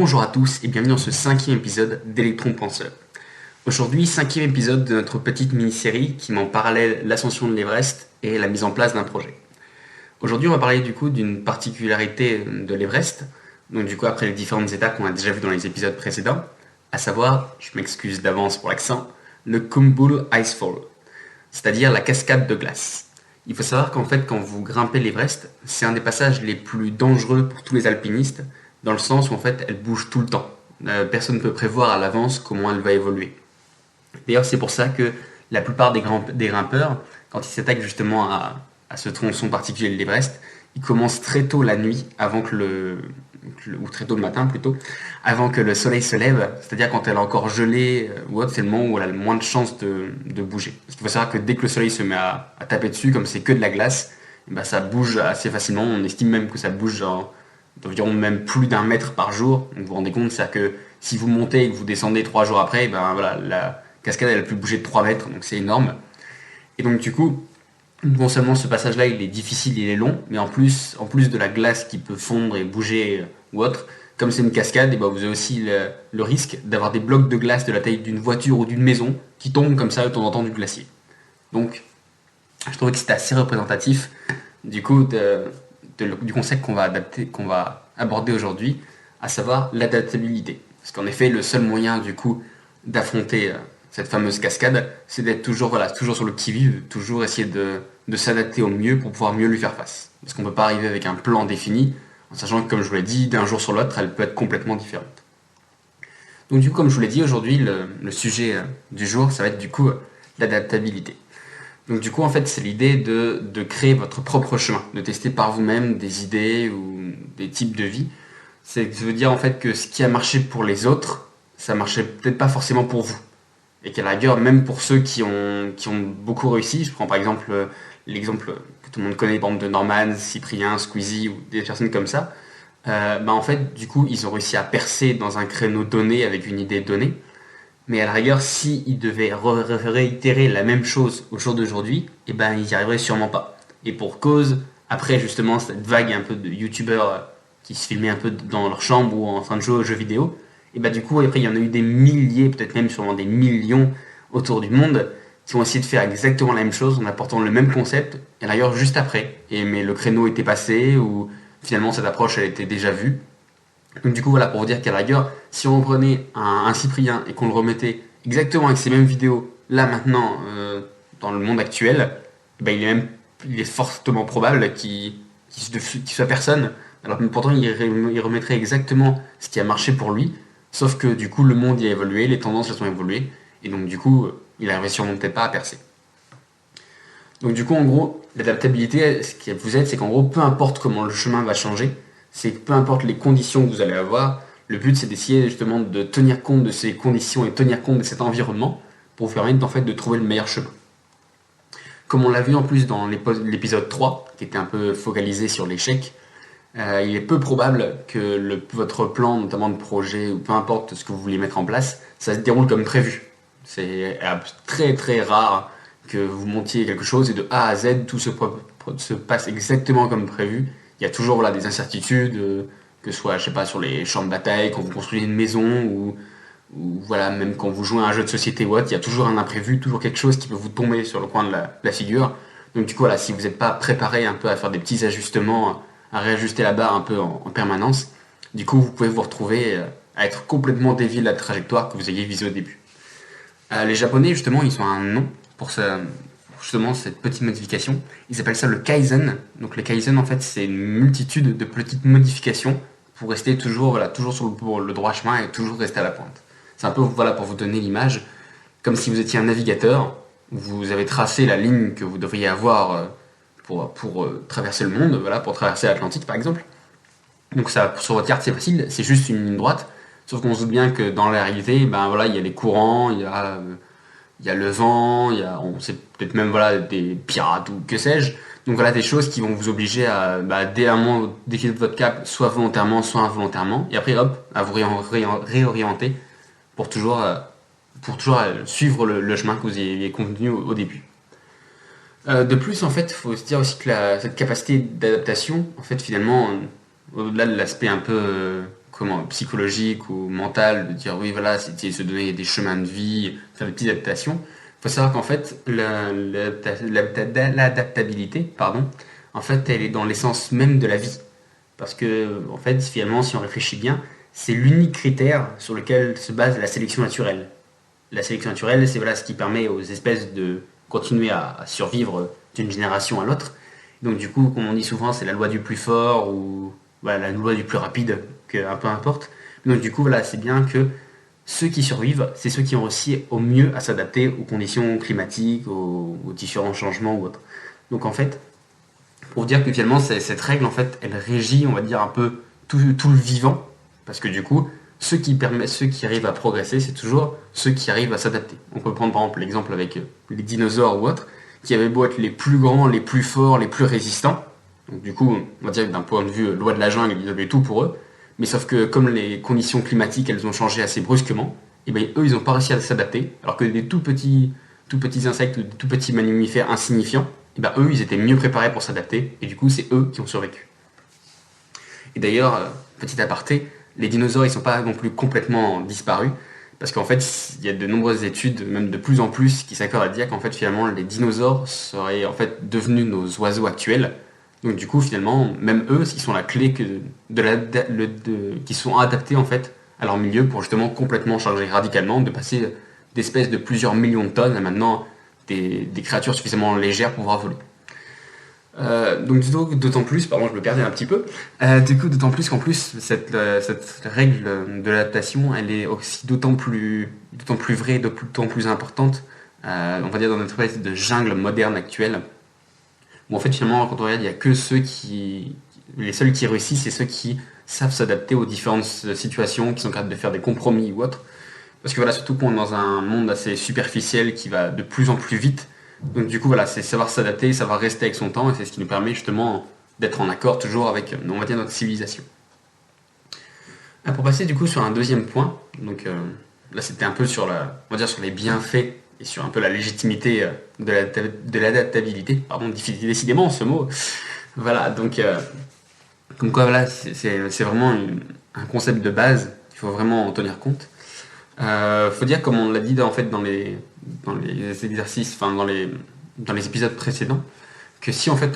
Bonjour à tous et bienvenue dans ce 5e épisode d'Electron Penseur. Aujourd'hui, 5e épisode de notre petite mini-série qui met en parallèle l'ascension de l'Everest et la mise en place d'un projet. Aujourd'hui, on va parler du coup d'une particularité de l'Everest, donc du coup après les différentes étapes qu'on a déjà vues dans les épisodes précédents, à savoir, je m'excuse d'avance pour l'accent, le Kumble Icefall, c'est-à-dire la cascade de glace. Il faut savoir qu'en fait, quand vous grimpez l'Everest, c'est un des passages les plus dangereux pour tous les alpinistes, dans le sens où en fait elle bouge tout le temps. Personne ne peut prévoir à l'avance comment elle va évoluer. D'ailleurs, c'est pour ça que la plupart des grimpeurs, quand ils s'attaquent justement à ce tronçon particulier de l'Everest, ils commencent très tôt la nuit, ou très tôt le matin plutôt, avant que le soleil se lève, c'est-à-dire quand elle est encore gelée ou autre, c'est le moment où elle a le moins de chances de bouger. Parce qu'il faut savoir que dès que le soleil se met à taper dessus, comme c'est que de la glace, ben ça bouge assez facilement. On estime même que ça bouge d'environ même plus d'1 mètre par jour. Donc vous vous rendez compte, c'est-à-dire que si vous montez et que vous descendez 3 jours après, ben voilà, la cascade elle a pu bouger de 3 mètres, donc c'est énorme. Et donc du coup, non seulement ce passage-là il est difficile, il est long, mais en plus de la glace qui peut fondre et bouger ou autre, comme c'est une cascade, et ben vous avez aussi le risque d'avoir des blocs de glace de la taille d'une voiture ou d'une maison qui tombent comme ça de temps en temps du glacier. Donc je trouvais que c'était assez représentatif du coup du concept qu'on va aborder aujourd'hui, à savoir l'adaptabilité. Parce qu'en effet, le seul moyen du coup d'affronter cette fameuse cascade, c'est d'être toujours sur le qui-vive, toujours essayer de s'adapter au mieux pour pouvoir mieux lui faire face. Parce qu'on ne peut pas arriver avec un plan défini, en sachant que, comme je vous l'ai dit, d'un jour sur l'autre, elle peut être complètement différente. Donc du coup, comme je vous l'ai dit, aujourd'hui, le sujet du jour, ça va être du coup l'adaptabilité. Donc du coup, en fait, c'est l'idée de créer votre propre chemin, de tester par vous-même des idées ou des types de vie. Ça veut dire en fait que ce qui a marché pour les autres, ça marchait peut-être pas forcément pour vous. Et qu'à la rigueur, même pour ceux qui ont beaucoup réussi, je prends par exemple l'exemple que tout le monde connaît, par exemple de Norman, Cyprien, Squeezie ou des personnes comme ça, en fait, du coup, ils ont réussi à percer dans un créneau donné avec une idée donnée. Mais à la rigueur, s'ils devaient réitérer la même chose au jour d'aujourd'hui, ils n'y arriveraient sûrement pas. Et pour cause, après justement cette vague un peu de youtubeurs qui se filmaient un peu dans leur chambre ou en train de jouer aux jeux vidéo, et du coup après il y en a eu des milliers, peut-être même sûrement des millions autour du monde qui ont essayé de faire exactement la même chose en apportant le même concept, et à la rigueur juste après. Mais le créneau était passé ou finalement cette approche elle était déjà vue. Donc du coup voilà, pour vous dire qu'à la rigueur, si on reprenait un Cyprien et qu'on le remettait exactement avec ces mêmes vidéos là maintenant dans le monde actuel, il est fortement probable qu'il soit personne. Alors pourtant il remettrait exactement ce qui a marché pour lui, sauf que du coup le monde y a évolué, les tendances elles ont évolué, et donc du coup il n'arriverait sûrement peut-être pas à percer. Donc du coup en gros, l'adaptabilité, ce qui vous aide, c'est qu'en gros peu importe comment le chemin va changer, c'est que peu importe les conditions que vous allez avoir, le but c'est d'essayer justement de tenir compte de ces conditions et tenir compte de cet environnement pour vous permettre en fait de trouver le meilleur chemin. Comme on l'a vu en plus dans l'épisode 3, qui était un peu focalisé sur l'échec, il est peu probable que votre plan, notamment de projet, ou peu importe ce que vous voulez mettre en place, ça se déroule comme prévu. C'est très très rare que vous montiez quelque chose et de A à Z, tout se passe exactement comme prévu. Il y a toujours des incertitudes, que ce soit, je sais pas, sur les champs de bataille, quand vous construisez une maison, ou voilà, même quand vous jouez à un jeu de société ou autre, il y a toujours un imprévu, toujours quelque chose qui peut vous tomber sur le coin de la figure. Donc du coup, voilà, si vous n'êtes pas préparé un peu à faire des petits ajustements, à réajuster la barre un peu en permanence, du coup, vous pouvez vous retrouver à être complètement dévié de la trajectoire que vous aviez visée au début. Les Japonais, justement, ils ont un nom pour justement cette petite modification. Ils appellent ça le Kaizen. Donc le Kaizen, en fait, c'est une multitude de petites modifications pour rester toujours sur le droit chemin et toujours rester à la pointe. C'est un peu pour vous donner l'image, comme si vous étiez un navigateur, vous avez tracé la ligne que vous devriez avoir pour traverser le monde, pour traverser l'Atlantique par exemple. Donc ça, sur votre carte c'est facile, c'est juste une ligne droite, sauf qu'on se doute bien que dans la réalité, il y a les courants, il y a le vent, on sait peut-être même des pirates ou que sais-je. Donc des choses qui vont vous obliger à dès un moment défiler votre cap, soit volontairement, soit involontairement, et après hop, à vous réorienter pour toujours suivre le chemin que vous aviez convenu au début. De plus, en fait, il faut se dire aussi que cette capacité d'adaptation, en fait, finalement, au-delà de l'aspect un peu psychologique ou mental, de dire oui voilà, c'est se donner des chemins de vie, faire des petites adaptations. Il faut savoir qu'en fait l'adaptabilité, pardon, en fait elle est dans l'essence même de la vie. Parce que en fait finalement si on réfléchit bien, c'est l'unique critère sur lequel se base la sélection naturelle. La sélection naturelle, c'est voilà ce qui permet aux espèces de continuer à survivre d'une génération à l'autre. Donc du coup, comme on dit souvent, c'est la loi du plus fort ou voilà, la loi du plus rapide, un peu importe. Donc du coup, voilà, c'est bien que ceux qui survivent, c'est ceux qui ont réussi au mieux à s'adapter aux conditions climatiques, aux différents changements ou autres. Donc en fait, pour dire que finalement, cette règle, en fait, elle régit, on va dire, un peu tout le vivant, parce que du coup, ceux qui arrivent à progresser, c'est toujours ceux qui arrivent à s'adapter. On peut prendre par exemple l'exemple avec les dinosaures ou autres, qui avaient beau être les plus grands, les plus forts, les plus résistants. Donc du coup, on va dire que d'un point de vue loi de la jungle, ils avaient tout pour eux. Mais sauf que comme les conditions climatiques, elles ont changé assez brusquement, et bien eux, ils n'ont pas réussi à s'adapter, alors que des tout petits insectes ou des tout petits mammifères insignifiants, et ben eux, ils étaient mieux préparés pour s'adapter, et du coup, c'est eux qui ont survécu. Et d'ailleurs, petit aparté, les dinosaures, ils sont pas non plus complètement disparus, parce qu'en fait, il y a de nombreuses études, même de plus en plus, qui s'accordent à dire qu'en fait, finalement, les dinosaures seraient en fait devenus nos oiseaux actuels. Donc du coup, finalement, même eux, ils sont la clé qui sont adaptés en fait à leur milieu pour justement complètement changer radicalement, de passer d'espèces de plusieurs millions de tonnes à maintenant des créatures suffisamment légères pour pouvoir voler. Donc d'autant plus, pardon, je me perdais un petit peu. Du coup, d'autant plus qu'en plus cette règle de l'adaptation, elle est aussi d'autant plus vraie, d'autant plus importante. On va dire dans notre espèce de jungle moderne actuelle, où en fait finalement quand on regarde, il y a que les seuls qui réussissent, c'est ceux qui savent s'adapter aux différentes situations, qui sont capables de faire des compromis ou autres. Parce que voilà, surtout qu'on est dans un monde assez superficiel qui va de plus en plus vite. Donc du coup voilà, c'est savoir s'adapter, savoir rester avec son temps, et c'est ce qui nous permet justement d'être en accord toujours avec, on va dire, notre civilisation. Pour passer du coup sur un deuxième point, donc là c'était un peu sur on va dire sur les bienfaits et sur un peu la légitimité de l'adaptabilité. Pardon, décidément ce mot. Voilà, donc comme quoi voilà, c'est vraiment un concept de base qu'il faut vraiment en tenir compte. Faut dire, comme on l'a dit en fait dans les exercices, enfin dans les épisodes précédents, que si en fait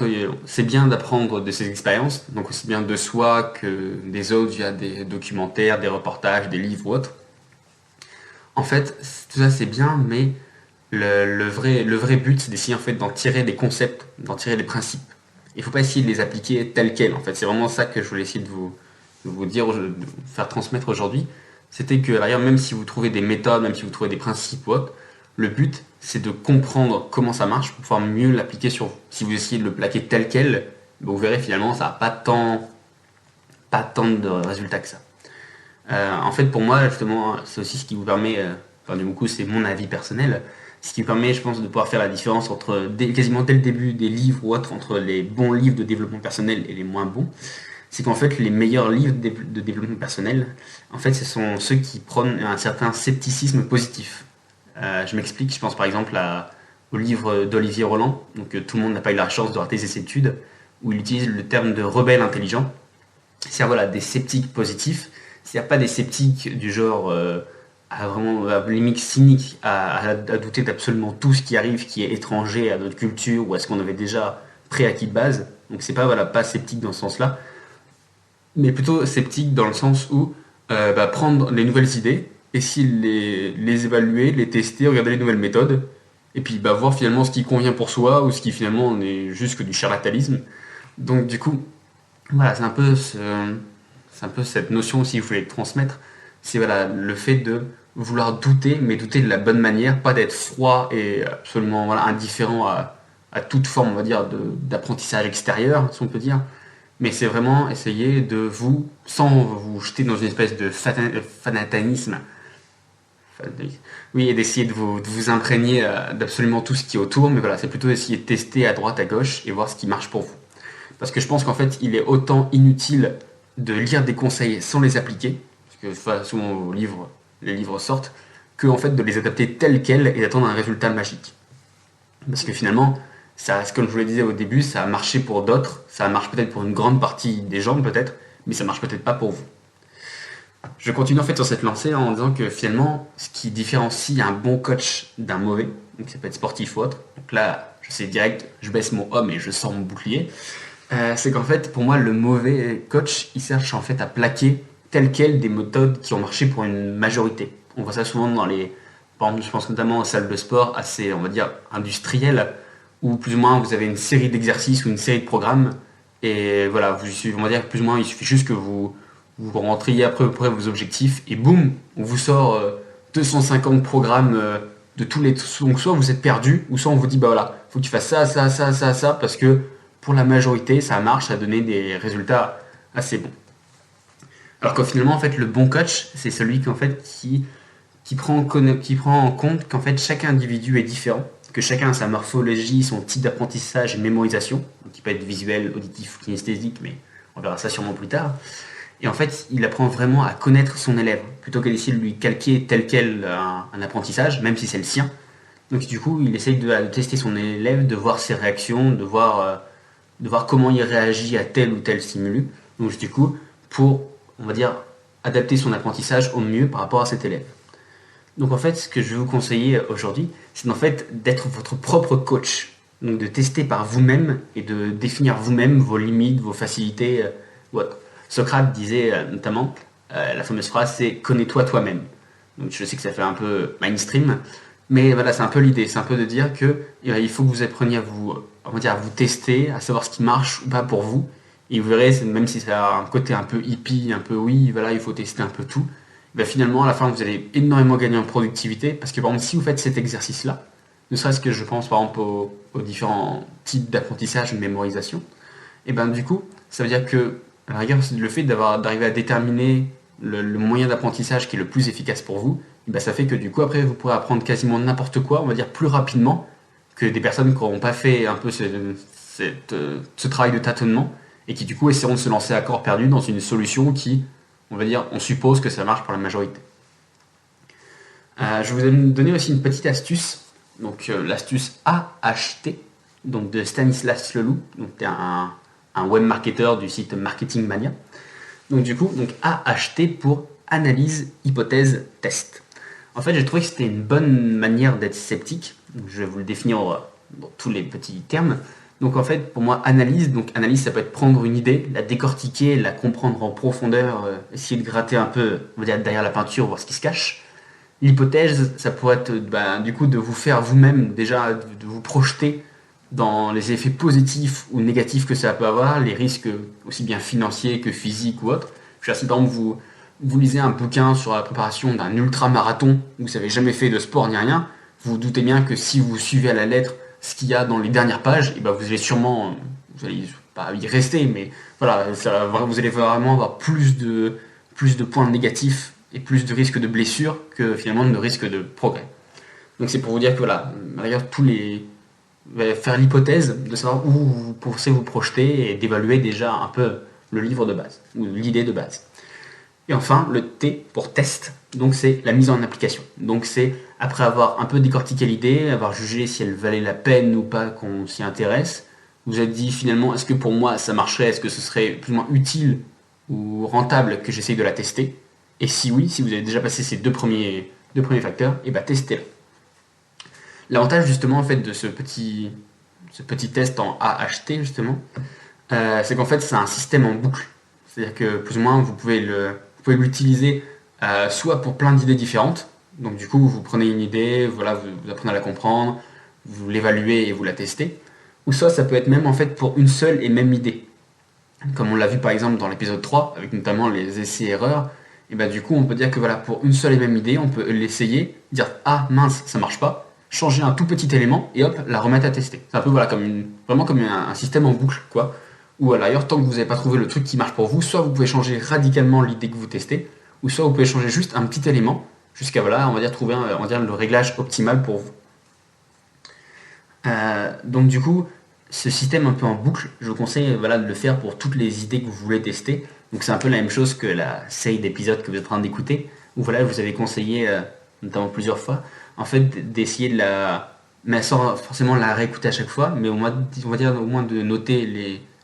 c'est bien d'apprendre de ses expériences, donc aussi bien de soi que des autres via des documentaires, des reportages, des livres ou autres. En fait, tout ça c'est bien, mais le vrai but c'est d'essayer en fait d'en tirer des concepts, d'en tirer des principes. Il faut pas essayer de les appliquer tels quels. En fait, c'est vraiment ça que je voulais essayer de vous dire, de vous faire transmettre aujourd'hui. C'était que d'ailleurs, même si vous trouvez des méthodes, même si vous trouvez des principes ou autres, le but c'est de comprendre comment ça marche pour pouvoir mieux l'appliquer sur vous. Si vous essayez de le plaquer tel quel, vous verrez finalement ça n'a pas tant de résultats que ça. En fait, pour moi, justement, c'est aussi ce qui vous permet, du coup, c'est mon avis personnel, ce qui vous permet, je pense, de pouvoir faire la différence entre quasiment dès le début des livres ou autres, entre les bons livres de développement personnel et les moins bons. C'est qu'en fait, les meilleurs livres de développement personnel, en fait, ce sont ceux qui prônent un certain scepticisme positif. Je m'explique, je pense par exemple au livre d'Olivier Roland, donc tout le monde n'a pas eu la chance de rater ses études, où il utilise le terme de rebelle intelligent. C'est-à-dire voilà, des sceptiques positifs, c'est-à-dire pas des sceptiques du genre à vraiment à limite cynique, à douter d'absolument tout ce qui arrive, qui est étranger à notre culture ou à ce qu'on avait déjà préacquis de base. Donc c'est pas voilà, pas sceptique dans ce sens-là, mais plutôt sceptique dans le sens où prendre les nouvelles idées, essayer de les évaluer, les tester, regarder les nouvelles méthodes, et puis voir finalement ce qui convient pour soi ou ce qui finalement n'est juste que du charlatanisme. Donc du coup, voilà, c'est un peu cette notion aussi que je voulais transmettre. C'est voilà, le fait de vouloir douter, mais douter de la bonne manière, pas d'être froid et absolument voilà, indifférent à toute forme, on va dire, d'apprentissage extérieur, si on peut dire. Mais c'est vraiment essayer de sans vous jeter dans une espèce de fanatanisme, oui, et d'essayer de vous imprégner d'absolument tout ce qui est autour, mais voilà, c'est plutôt essayer de tester à droite, à gauche et voir ce qui marche pour vous. Parce que je pense qu'en fait, il est autant inutile de lire des conseils sans les appliquer, parce que souvent les livres sortent, que en fait de les adapter tels quels et d'attendre un résultat magique. Parce que finalement, ça, comme je vous le disais au début, ça a marché pour d'autres, ça marche peut-être pour une grande partie des gens peut-être, mais ça marche peut-être pas pour vous. Je continue en fait sur cette lancée en disant que finalement, ce qui différencie un bon coach d'un mauvais, donc ça peut être sportif ou autre, donc là, je sais direct, je baisse mon homme et je sors mon bouclier, c'est qu'en fait, pour moi, le mauvais coach, il cherche en fait à plaquer telles quelles des méthodes qui ont marché pour une majorité. On voit ça souvent dans les, par exemple, je pense notamment aux salles de sport assez, on va dire, industrielles, où plus ou moins vous avez une série d'exercices ou une série de programmes, et voilà, on va dire plus ou moins, il suffit juste que vous rentriez à peu près vos objectifs, et boum, on vous sort 250 programmes de tous les. Donc soit vous êtes perdu, ou soit on vous dit, bah voilà, faut que tu fasses ça, ça, ça, ça, ça, parce que pour la majorité, ça marche, ça a donné des résultats assez bons. Alors que finalement, en fait, le bon coach, c'est celui qui prend en compte qu'en fait, chaque individu est différent, que chacun a sa morphologie, son type d'apprentissage et de mémorisation, qui peut être visuel, auditif, kinesthésique, mais on verra ça sûrement plus tard. Et en fait, il apprend vraiment à connaître son élève, plutôt que d'essayer de lui calquer tel quel un apprentissage, même si c'est le sien. Donc du coup, il essaye de tester son élève, de voir ses réactions, de voir comment il réagit à tel ou tel stimulus. Donc du coup, pour, on va dire, adapter son apprentissage au mieux par rapport à cet élève. Donc en fait, ce que je vais vous conseiller aujourd'hui, c'est en fait d'être votre propre coach. Donc de tester par vous-même et de définir vous-même vos limites, vos facilités. Socrate disait notamment, la fameuse phrase c'est connais-toi toi-même. Donc je sais que ça fait un peu mainstream, mais voilà, c'est un peu l'idée, c'est un peu de dire que il faut que vous appreniez à vous, on va dire, à vous tester, à savoir ce qui marche ou pas pour vous. Et vous verrez, même si ça a un côté un peu hippie, un peu oui, voilà, il faut tester un peu tout. Ben finalement, à la fin, vous allez énormément gagner en productivité, parce que par exemple, si vous faites cet exercice-là, ne serait-ce que je pense par exemple aux différents types d'apprentissage ou de mémorisation, et ben du coup, ça veut dire que à la rigueur, le fait d'arriver à déterminer le moyen d'apprentissage qui est le plus efficace pour vous, et ben ça fait que du coup après vous pourrez apprendre quasiment n'importe quoi, on va dire plus rapidement que des personnes qui n'auront pas fait un peu ce travail de tâtonnement et qui du coup essaieront de se lancer à corps perdu dans une solution qui, on va dire, on suppose que ça marche pour la majorité. Je vais vous donner aussi une petite astuce, donc l'astuce AHT, donc de Stanislas Leloup, donc un web marketeur du site Marketing Mania. Donc du coup, donc AHT pour analyse, hypothèse, test. En fait, j'ai trouvé que c'était une bonne manière d'être sceptique. Je vais vous le définir dans tous les petits termes. Donc en fait, pour moi, analyse, ça peut être prendre une idée, la décortiquer, la comprendre en profondeur, essayer de gratter un peu, on va dire, derrière la peinture, voir ce qui se cache. L'hypothèse, ça pourrait être du coup de vous faire vous-même déjà, de vous projeter dans les effets positifs ou négatifs que ça peut avoir, les risques aussi bien financiers que physiques ou autres. Je veux dire, si par exemple vous lisez un bouquin sur la préparation d'un ultra-marathon, vous n'avez jamais fait de sport ni rien, vous vous doutez bien que si vous suivez à la lettre ce qu'il y a dans les dernières pages, et ben vous allez sûrement, vous allez pas y rester, mais voilà, vous allez vraiment avoir plus de points négatifs et plus de risques de blessures que finalement de risques de progrès. Donc c'est pour vous dire que voilà, regarde faire l'hypothèse de savoir où vous pensez vous projeter et d'évaluer déjà un peu le livre de base, ou l'idée de base. Et enfin, le T pour test, donc c'est la mise en application. Donc c'est après avoir un peu décortiqué l'idée, avoir jugé si elle valait la peine ou pas qu'on s'y intéresse, vous avez dit finalement est-ce que pour moi ça marcherait, est-ce que ce serait plus ou moins utile ou rentable que j'essaye de la tester. Et si oui, si vous avez déjà passé ces deux premiers facteurs, et bah testez-la. L'avantage justement en fait de ce petit test en AHT justement, c'est qu'en fait c'est un système en boucle. C'est-à-dire que plus ou moins vous pouvez l'utiliser soit pour plein d'idées différentes. Donc du coup vous prenez une idée, voilà, vous apprenez à la comprendre, vous l'évaluez et vous la testez. Ou soit ça peut être même en fait pour une seule et même idée. Comme on l'a vu par exemple dans l'épisode 3, avec notamment les essais-erreurs, et bah du coup on peut dire que voilà, pour une seule et même idée, on peut l'essayer, dire ah mince, ça marche pas, changer un tout petit élément et hop, la remettre à tester. C'est un peu voilà, vraiment comme un système en boucle, quoi. Ou à l'ailleurs, tant que vous n'avez pas trouvé le truc qui marche pour vous, soit vous pouvez changer radicalement l'idée que vous testez, ou soit vous pouvez changer juste un petit élément, jusqu'à voilà, on va dire trouver le réglage optimal pour vous. Donc du coup, ce système un peu en boucle, je vous conseille voilà, de le faire pour toutes les idées que vous voulez tester. Donc c'est un peu la même chose que la série d'épisodes que vous êtes en train d'écouter, où voilà, je vous avais conseillé, notamment plusieurs fois, en fait d'essayer de mais sans forcément la réécouter à chaque fois, mais au moins de noter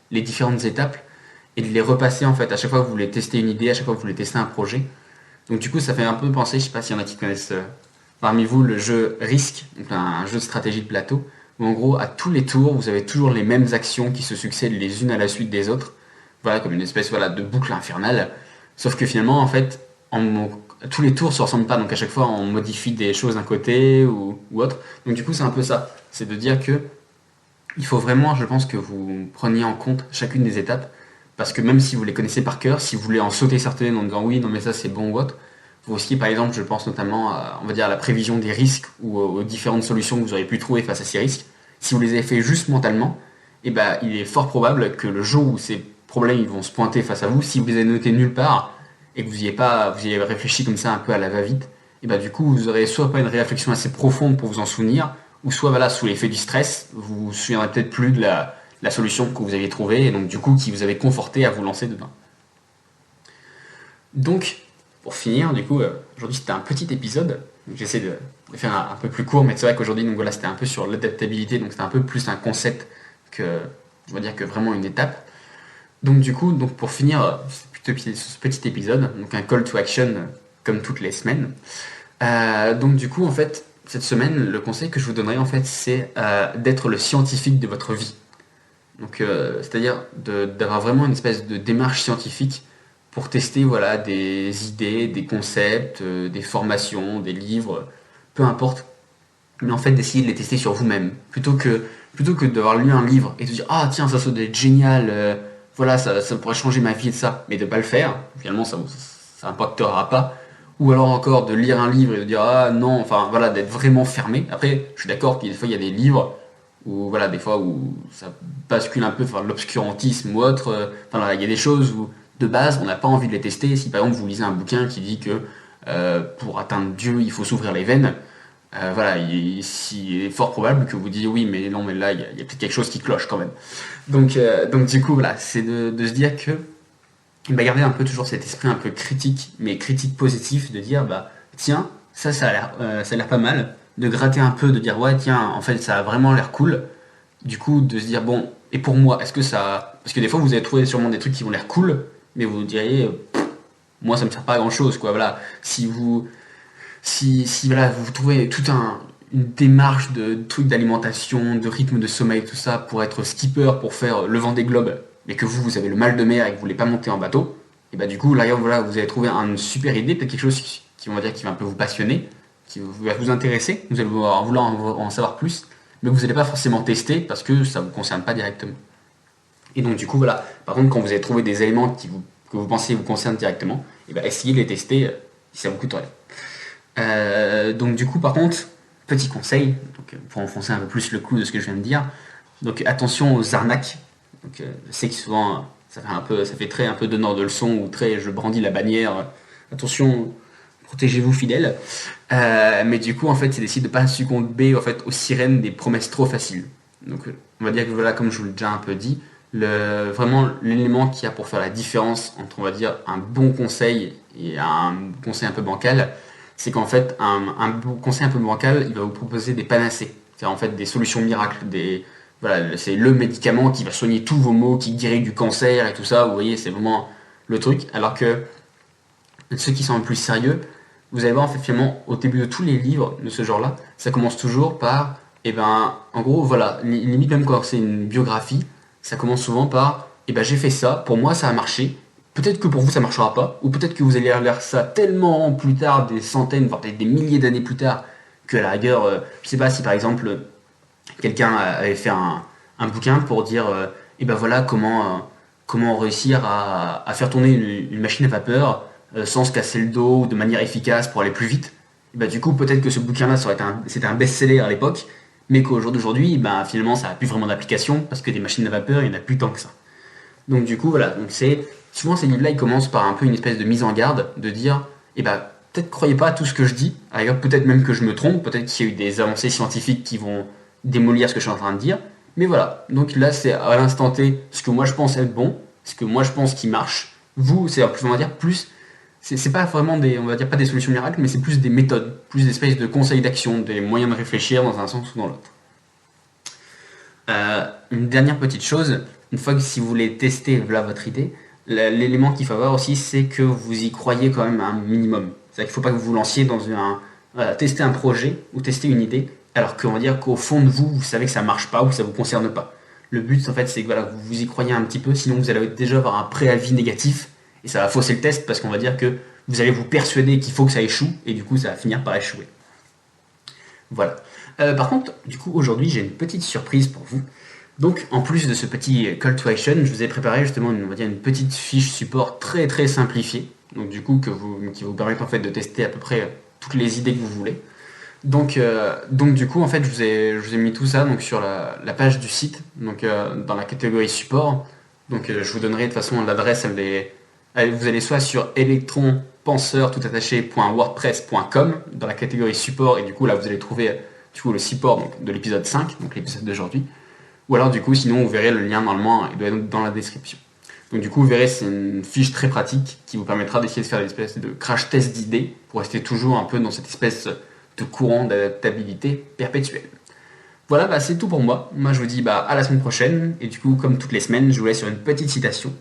les différentes étapes et de les repasser en fait à chaque fois que vous voulez tester une idée, à chaque fois que vous voulez tester un projet, Donc du coup, ça fait un peu penser, je sais pas s'il y en a qui connaissent parmi vous le jeu Risk, donc un jeu de stratégie de plateau, où en gros, à tous les tours, vous avez toujours les mêmes actions qui se succèdent les unes à la suite des autres. Voilà, comme une espèce voilà, de boucle infernale. Sauf que finalement, en fait, tous les tours se ressemblent pas, donc à chaque fois, on modifie des choses d'un côté ou autre. Donc du coup, c'est un peu ça. C'est de dire que il faut vraiment, je pense, que vous preniez en compte chacune des étapes, parce que même si vous les connaissez par cœur, si vous voulez en sauter certaines en disant oui, non mais ça c'est bon ou autre, vous risquez par exemple, je pense notamment à, on va dire, à la prévision des risques ou aux différentes solutions que vous auriez pu trouver face à ces risques. Si vous les avez fait juste mentalement, eh ben, il est fort probable que le jour où ces problèmes ils vont se pointer face à vous, si vous les avez notés nulle part et que vous y avez réfléchi comme ça un peu à la va-vite, et ben, du coup vous aurez soit pas une réflexion assez profonde pour vous en souvenir, ou soit voilà, sous l'effet du stress, vous vous souviendrez peut-être plus de la solution que vous aviez trouvée, et donc du coup qui vous avait conforté à vous lancer dedans. Donc, pour finir, du coup, aujourd'hui c'était un petit épisode, j'essaie de faire un peu plus court, mais c'est vrai qu'aujourd'hui, donc voilà, c'était un peu sur l'adaptabilité, donc c'était un peu plus un concept que, je vais dire, que vraiment une étape. Donc du coup, donc pour finir ce petit épisode, donc un call to action comme toutes les semaines. Donc du coup, en fait, cette semaine, le conseil que je vous donnerai, en fait, c'est d'être le scientifique de votre vie. Donc, c'est-à-dire d'avoir vraiment une espèce de démarche scientifique pour tester voilà, des idées, des concepts, des formations, des livres, peu importe, mais en fait d'essayer de les tester sur vous-même, plutôt que d'avoir lu un livre et de dire ah tiens ça doit être génial, voilà ça pourrait changer ma vie et ça, mais de pas le faire, finalement ça impactera pas, ou alors encore de lire un livre et de dire ah non, enfin voilà, d'être vraiment fermé. Après je suis d'accord qu'il des fois il y a des livres où voilà, des fois où ça bascule un peu vers l'obscurantisme ou autre, enfin il y a des choses où de base on n'a pas envie de les tester. Si par exemple vous lisez un bouquin qui dit que pour atteindre Dieu il faut s'ouvrir les veines, voilà, il est fort probable que vous disiez oui, mais non, mais là, il y a peut-être quelque chose qui cloche quand même. Donc du coup, voilà, c'est de se dire que, bah, garder un peu toujours cet esprit un peu critique, mais critique positif, de dire, bah, tiens, ça a l'air pas mal, de gratter un peu, de dire, ouais, tiens, en fait, ça a vraiment l'air cool. Du coup, de se dire, bon, et pour moi, est-ce que ça. Parce que des fois, vous allez trouver sûrement des trucs qui vont l'air cool, mais vous diriez, moi, ça me sert pas à grand chose, quoi, voilà. Si voilà, vous trouvez une démarche de trucs d'alimentation, de rythme de sommeil, tout ça, pour être skipper, pour faire le Vendée Globe, mais que vous avez le mal de mer et que vous voulez pas monter en bateau, et bah du coup, là, voilà, vous allez trouver une super idée, peut-être quelque chose qui, on va dire, qui va un peu vous passionner, va vous intéresser, vous allez vouloir en savoir plus, mais vous n'allez pas forcément tester parce que ça vous concerne pas directement. Et donc, du coup, voilà, par contre, quand vous avez trouvé des éléments que vous pensez vous concernent directement, et bah essayez de les tester si ça vous coûte rien. Donc du coup par contre, petit conseil, donc, pour enfoncer un peu plus le clou de ce que je viens de dire, donc attention aux arnaques. Donc, je sais que souvent ça fait très un peu donneur de leçons ou très je brandis la bannière, attention, protégez-vous fidèles. Mais du coup en fait c'est d'essayer de ne pas succomber en fait aux sirènes des promesses trop faciles. Donc on va dire que voilà, comme je vous l'ai déjà un peu dit, vraiment l'élément qui a pour faire la différence entre on va dire un bon conseil et un conseil un peu bancal, c'est qu'en fait, un conseil un peu bancal, il va vous proposer des panacées. C'est en fait des solutions miracles. Voilà, c'est le médicament qui va soigner tous vos maux, qui guérit du cancer et tout ça. Vous voyez, c'est vraiment le truc. Alors que ceux qui sont un peu plus sérieux, vous allez voir, en fait, finalement, au début de tous les livres de ce genre-là, ça commence toujours par, en gros, voilà, limite même quand c'est une biographie, ça commence souvent par, j'ai fait ça, pour moi ça a marché, peut-être que pour vous ça marchera pas, ou peut-être que vous allez lire ça tellement plus tard, des centaines, voire peut-être des milliers d'années plus tard, que à la rigueur, je sais pas si par exemple quelqu'un avait fait un bouquin pour dire, voilà comment réussir à faire tourner une machine à vapeur sans se casser le dos ou de manière efficace pour aller plus vite. Et du coup peut-être que ce bouquin-là c'était un best-seller à l'époque, mais qu'au jour d'aujourd'hui, finalement ça n'a plus vraiment d'application parce que des machines à vapeur, il n'y en a plus tant que ça. Donc du coup voilà, donc souvent ces livres-là, ils commencent par un peu une espèce de mise en garde, de dire, peut-être croyez pas à tout ce que je dis, d'ailleurs peut-être même que je me trompe, peut-être qu'il y a eu des avancées scientifiques qui vont démolir ce que je suis en train de dire, mais voilà, donc là c'est à l'instant T ce que moi je pense être bon, ce que moi je pense qui marche, vous c'est on va dire plus, c'est pas vraiment on va dire pas des solutions miracles, mais c'est plus des méthodes, plus des espèces de conseils d'action, des moyens de réfléchir dans un sens ou dans l'autre. Une dernière petite chose, une fois que si vous voulez tester voilà, votre idée, L'élément qu'il faut avoir aussi, c'est que vous y croyez quand même un minimum. C'est-à-dire qu'il ne faut pas que vous vous lanciez dans tester un projet ou tester une idée, alors qu'on va dire qu'au fond de vous, vous savez que ça ne marche pas ou que ça ne vous concerne pas. Le but, en fait, c'est que voilà, vous y croyez un petit peu, sinon vous allez déjà avoir un préavis négatif, et ça va fausser le test, parce qu'on va dire que vous allez vous persuader qu'il faut que ça échoue, et du coup, ça va finir par échouer. Voilà. Par contre, du coup, aujourd'hui, j'ai une petite surprise pour vous. Donc, en plus de ce petit call to action, je vous ai préparé justement une petite fiche support très très simplifiée. Donc, du coup, qui vous permet en fait de tester à peu près toutes les idées que vous voulez. Donc du coup, en fait, je vous ai mis tout ça donc, sur la page du site, donc dans la catégorie support. Donc, je vous donnerai de toute façon l'adresse, vous allez soit sur electronpenseur.wordpress.com dans la catégorie support, et du coup, là, vous allez trouver du coup, le support donc, de l'épisode 5, donc l'épisode d'aujourd'hui. Ou alors, du coup, sinon, vous verrez le lien normalement, il doit être dans la description. Donc, du coup, vous verrez, c'est une fiche très pratique qui vous permettra d'essayer de faire des espèces de crash test d'idées pour rester toujours un peu dans cette espèce de courant d'adaptabilité perpétuelle. Voilà, bah, c'est tout pour moi. Moi, je vous dis à la semaine prochaine. Et du coup, comme toutes les semaines, je vous laisse sur une petite citation.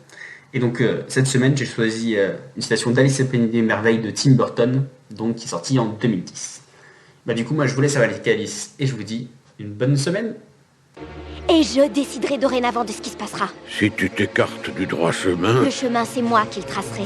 Et donc, cette semaine, j'ai choisi une citation d'Alice au Pays des Merveilles de Tim Burton, donc, qui est sortie en 2010. Bah, du coup, moi, je vous laisse avec Alice et je vous dis une bonne semaine. Et je déciderai dorénavant de ce qui se passera. Si tu t'écartes du droit chemin... Le chemin, c'est moi qui le tracerai.